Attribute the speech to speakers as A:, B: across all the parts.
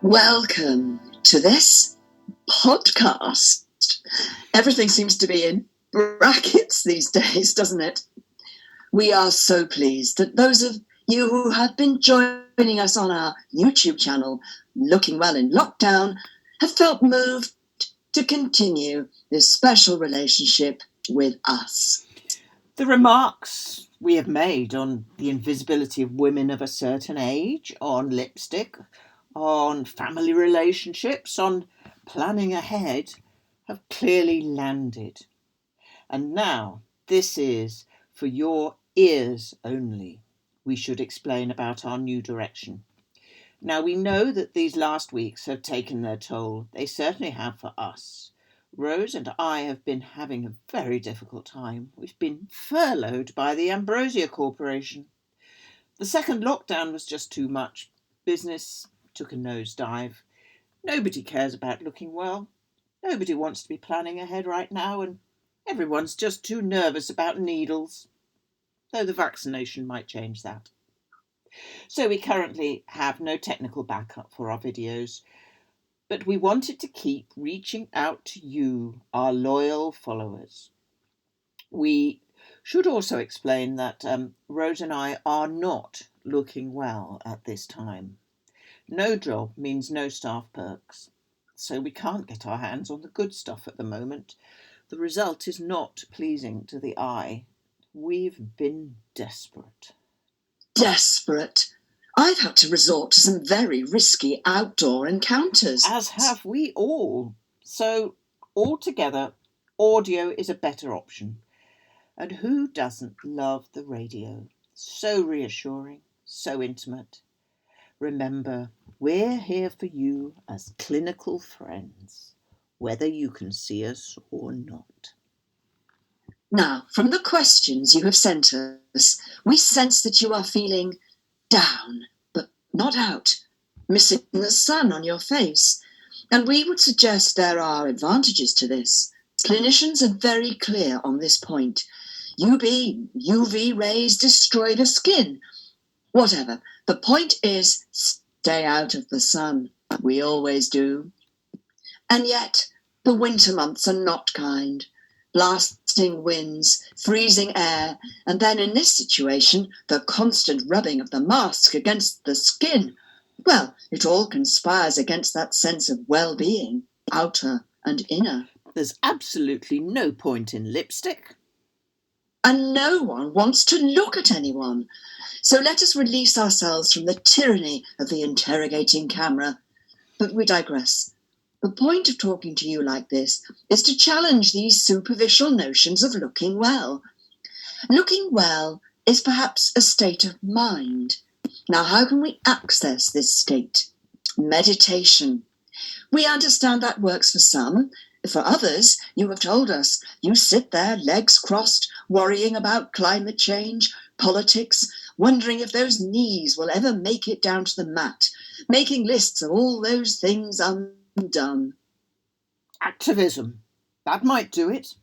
A: Welcome to this podcast. Everything seems to be in brackets these days, doesn't it? We are so pleased that those of you who have been joining us on our YouTube channel, Looking Well in Lockdown, have felt moved to continue this special relationship with us.
B: The remarks we have made on the invisibility of women of a certain age, on lipstick, on family relationships, on planning ahead, have clearly landed. And now this is for your ears only. We should explain about our new direction. Now we know that these last weeks have taken their toll. They certainly have for us. Rose and I have been having a very difficult time. We've been furloughed by the Ambrosia Corporation. The second lockdown was just too much. Business took a nosedive. Nobody cares about looking well. Nobody wants to be planning ahead right now, and everyone's just too nervous about needles. Though the vaccination might change that. So we currently have no technical backup for our videos. But we wanted to keep reaching out to you, our loyal followers. We should also explain that Rose and I are not looking well at this time. No job means no staff perks, so we can't get our hands on the good stuff at the moment. The result is not pleasing to the eye. We've been desperate.
A: Desperate. I've had to resort to some very risky outdoor encounters.
B: As have we all. So, altogether, audio is a better option. And who doesn't love the radio? So reassuring, so intimate. Remember, we're here for you as clinical friends, whether you can see us or not.
A: Now, from the questions you have sent us, we sense that you are feeling down, but not out, missing the sun on your face. And we would suggest there are advantages to this. Clinicians are very clear on this point. UV rays destroy the skin. Whatever. The point is, stay out of the sun. We always do. And yet, the winter months are not kind. Blasting winds, freezing air, and then in this situation, the constant rubbing of the mask against the skin. Well, it all conspires against that sense of well-being, outer and inner.
B: There's absolutely no point in lipstick.
A: And no one wants to look at anyone. So let us release ourselves from the tyranny of the interrogating camera. But we digress. The point of talking to you like this is to challenge these superficial notions of looking well. Looking well is perhaps a state of mind. Now, how can we access this state? Meditation. We understand that works for some. For others, you have told us, you sit there, legs crossed, worrying about climate change, politics, wondering if those knees will ever make it down to the mat, making lists of all those things undone.
B: Activism. That might do it.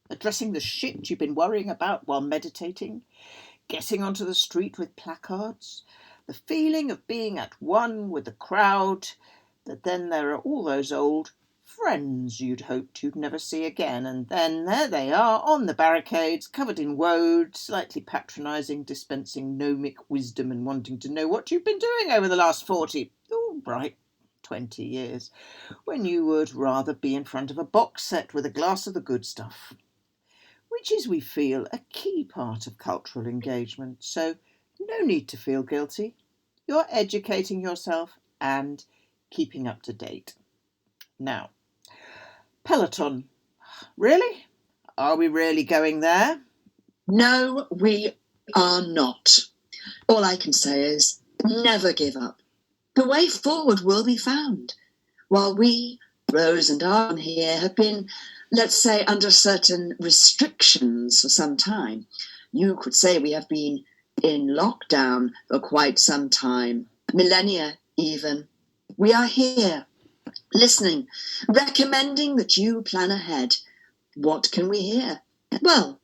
B: Addressing the shit you've been worrying about while meditating. Getting onto the street with placards. The feeling of being at one with the crowd. But then there are all those old friends you'd hoped you'd never see again, and then there they are on the barricades, covered in woad, slightly patronising, dispensing gnomic wisdom and wanting to know what you've been doing over the last 20 years, when you would rather be in front of a box set with a glass of the good stuff, which is, we feel, a key part of cultural engagement. So no need to feel guilty. You're educating yourself and keeping up to date. Now, Peloton. Really? Are we really going there?
A: No, we are not. All I can say is, never give up. The way forward will be found. While we, Rose and Argon here, have been, let's say, under certain restrictions for some time, you could say we have been in lockdown for quite some time, millennia even. We are here, listening, recommending that you plan ahead. What can we hear? Well,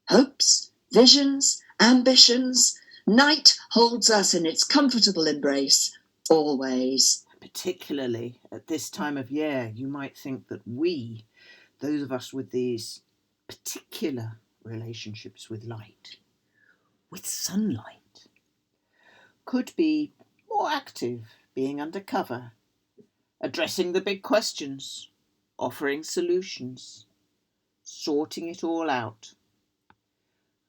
A: hopes, visions, ambitions. Night holds us in its comfortable embrace, always.
B: Particularly at this time of year, you might think that we, those of us with these particular relationships with light, with sunlight, could be more active, being undercover, addressing the big questions, offering solutions, sorting it all out.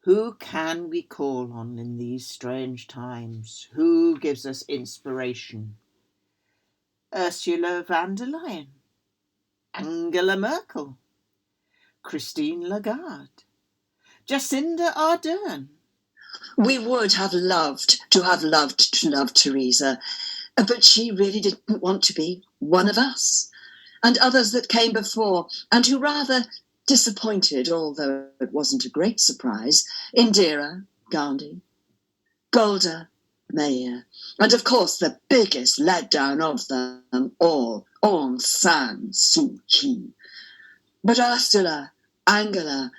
B: Who can we call on in these strange times? Who gives us inspiration? Ursula von der Leyen, Angela Merkel, Christine Lagarde, Jacinda Ardern.
A: We would have loved to love Teresa, but she really didn't want to be one of us. And others that came before, and who rather disappointed, although it wasn't a great surprise, Indira Gandhi, Golda Meir, and of course the biggest letdown of them all, Aung San Suu Kyi. But Ursula, Angela,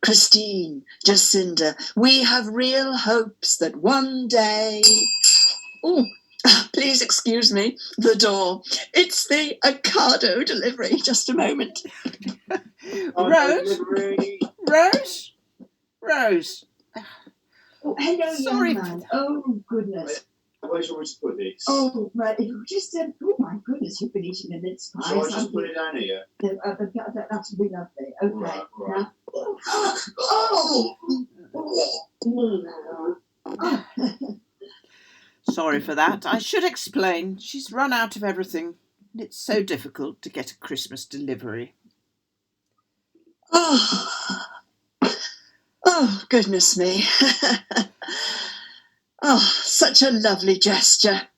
A: Christine, Jacinda, we have real hopes that one day... Oh, please excuse me, the door. It's the Ocado delivery. Just a moment.
B: Rose? Rose?
A: Oh, hello,
B: Sorry.
A: young man. Oh, goodness.
C: Where shall we put this?
A: Oh, right. If you just, oh my goodness, you've been eating a mince pie.
C: Shall I just put it down here?
A: That would be lovely. Okay.
C: Right.
A: Now. Oh.
B: Sorry for that. I should explain. She's run out of everything. And it's so difficult to get a Christmas delivery.
A: Oh, goodness me. Oh, such a lovely gesture.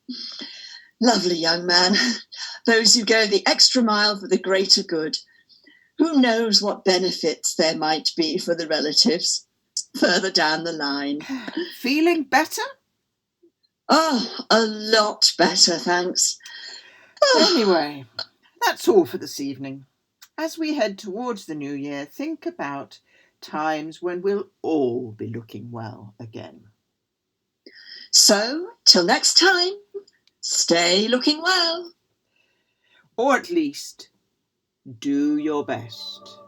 A: Lovely young man. Those who go the extra mile for the greater good. Who knows what benefits there might be for the relatives further down the line.
B: Feeling better?
A: Oh, a lot better, thanks. Oh.
B: Anyway, that's all for this evening. As we head towards the new year, think about times when we'll all be looking well again.
A: So, till next time, stay looking well.
B: Or at least, do your best.